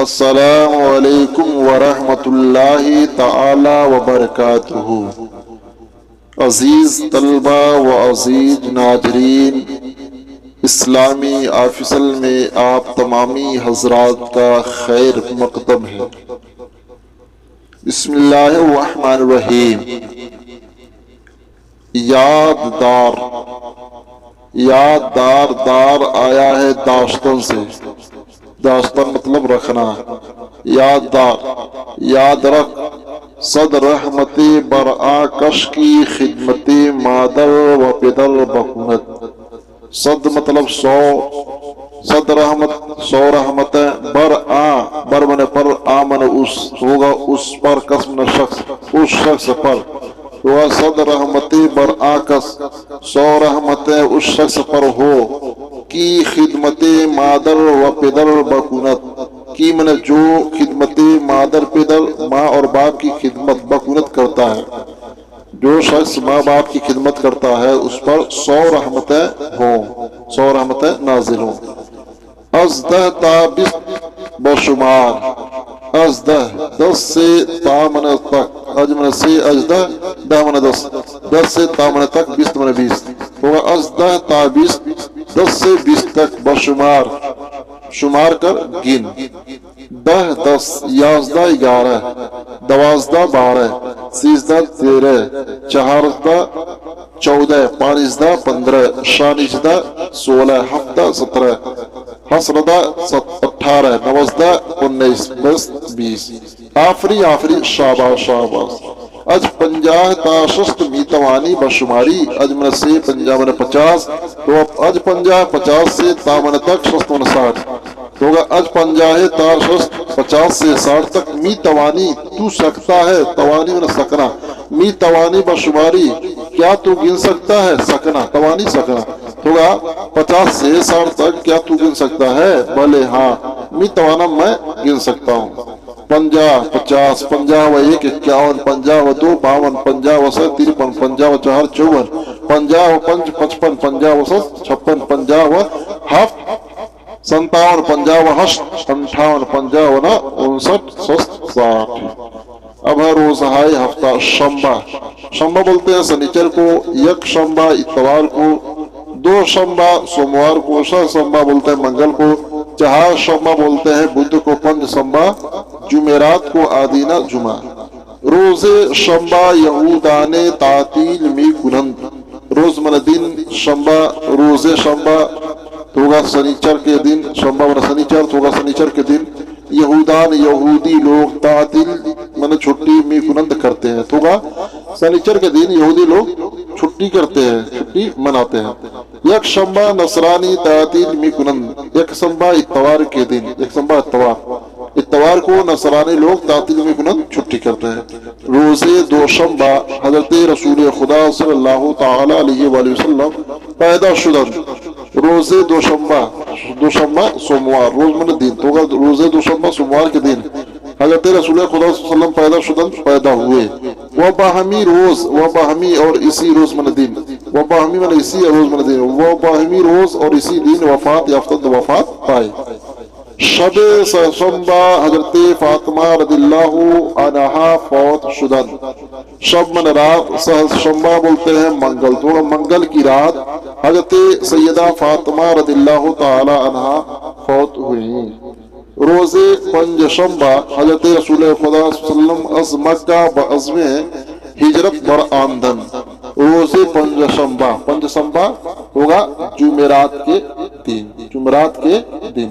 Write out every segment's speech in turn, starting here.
السلام علیکم ورحمۃ اللہ تعالی وبرکاتہ۔ عزیز طلبہ و عزیز ناظرین، اسلامی آفیسل میں آپ تمامی حضرات کا خیر مقدم ہے۔ بسم اللہ الرحمن الرحیم۔ یاد دار آیا ہے داشتن سے، داشتن مطلب رکھنا، یاد رکھ صد رحمت برآ کش کی خدمت مادر و پدر بکنت۔ صد مطلب سو، صد رحمت سو رحمتیں، بر من پر، آمن اس ہوگا اس پر، قسم شخص اس شخص پر ہوگا، صد رحمت برآ کس سو رحمتیں اس شخص پر ہو، کی خدمت مادر و پدر بکنت، کی من جو خدمت مادر پدر ماں اور باپ کی خدمت بکنت کرتا ہے، جو شخص ماں باپ کی خدمت کرتا ہے اس پر 100 رحمتیں ہوں، 100 رحمتیں نازل ہوں۔ ازدہ تابست بشمار، ازدہ 10 سے تامن تک، اجمن سے اجدہ، دامن 10، 10 سے تامن تک، 20 من 20 ہوگا۔ ازدہ تابست 10 سے 20 تک، بشمار شمار کر گن، 10 10، 11 11، 12 12، 13 13، 14 14، 15 15، 16 16، 17 17، 18 18، 19 19، 20 20۔ شاباش۔ اج 50 تا شست میتوانی بشماری، اجمن سے 50 من 50، تو اج 50 50 سے تامن تک، شست من 60 ہوگا۔ اج 50 تا شست 50 سے 60 تک، می توانی تو سکتا ہے، توانی من سکنا، می توانی بشماری کیا تو گن سکتا ہے، سکنا توانی سکنا ہوگا۔ 50 سے 60 تک کیا تو گن سکتا ہے، بھلے ہاں می توانا میں گن سکتا ہوں۔ 50 50، 50 و 1 51، 50 و 2 52، 50 و 3 53، 50 و 4 54، 50 و 5 55، 50 و 6 56، 50 و 7 57، 50 و 8 58، 50 و 9 59 60۔ اب ہے روزہائے ہفتہ، شنبہ بولتے ہیں سنیچر کو، یک شنبہ اتوار کو، دو شنبہ سوموار کو، شہ شنبہ بولتے ہیں منگل کو، چہار شنبہ بولتے ہیں بدھ کو، پنج شنبہ جمعرات کو، آدینہ جمعہ۔ روز شنبہ یہودان تعطیل می کنند، روز من دن شنبہ، روز شنبہ ہوگا سنیچر کے دن، شنبہ من سنیچر ہوگا سنیچر کے دن، یہودان یہودی لوگ، تعطیل من چھٹی، می کنند کرتے ہیں، ہوگا سنیچر کے دن یہودی لوگ چھٹی کرتے ہیں، چھٹی مناتے ہیں۔ یک شنبہ نصرانی تعطیل می کنند، یک شنبہ اتوار کے دن، یک شنبہ اتوار کو نصرانی لوگ تعطیل می کنند چھٹی کرتے ہیں۔ روز دوشنبہ حضرت رسول خدا صلی اللہ تعالی علیہ وآلہ وسلم پیدا شدند، روز دوشنبہ سوموار، روز من دن تو روز دوشنبہ سوموار کے دن حضرت رسول خدا صلی اللہ علیہ وسلم پیدا شدند، پیدا ہوئے۔ وہ باہمی روز، وہ باہمی اور اسی روز من دن، وہ باہمی من اسی روز من دن، وہ باہمی روز اور اسی دن وفات یافتند، وفات پائے۔ شب سہشنبہ حضرت فاطمہ رضی اللہ عنہا فوت شدند، شب من رات، سہشنبہ بولتے ہیں منگل، تو منگل کی رات حضرت سیدہ فاطمہ رضی اللہ تعالی عنہا فوت ہوئی۔ روز پنج شنبہ حضرت رسول خدا صلی اللہ علیہ وسلم از مکہ بعزم ہجرت برآمدند، روز پنج شنبہ ہوگا جمعرات کے دن، جمعرات کے دن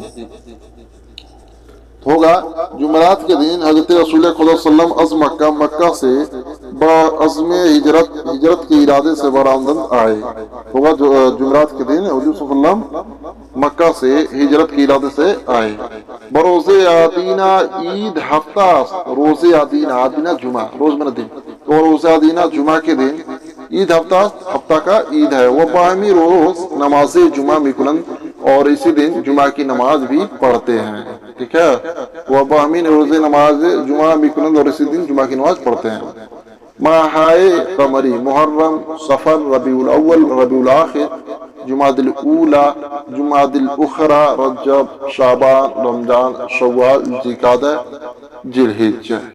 ہوگا، جمعرات کے دن حضرت رسول خدا صلی اللہ علیہ وسلم مکہ سے بعزم ہجرت کے ارادے سے برآمدند آئے، ہوگا جمعرات کے دن حضور صلی اللہ علیہ وسلم مکہ سے ہجرت کے ارادے سے آئے۔ بروز آدینہ عید ہفتہ، روز آدینہ جمعہ، روز من دن، تو روز آدینہ جمعہ کے دن، عید ہفتہ کا عید ہے۔ وہ باہمی روز نماز جمعہ می کنند، اور اسی دن جمعہ کی نماز بھی پڑھتے ہیں، ٹھیک ہے۔ وہ باہمی روز نماز جمعہ می کنند، اور اسی دن جمعہ کی نماز پڑھتے ہیں۔ ماہائے قمری، محرم، صفر، ربیع الاول، ربیع الاخر، جمادی الاولی، جمادی الاخری، رجب، شعبان، رمضان، شوال، ذی القعدہ، ذی الحجہ۔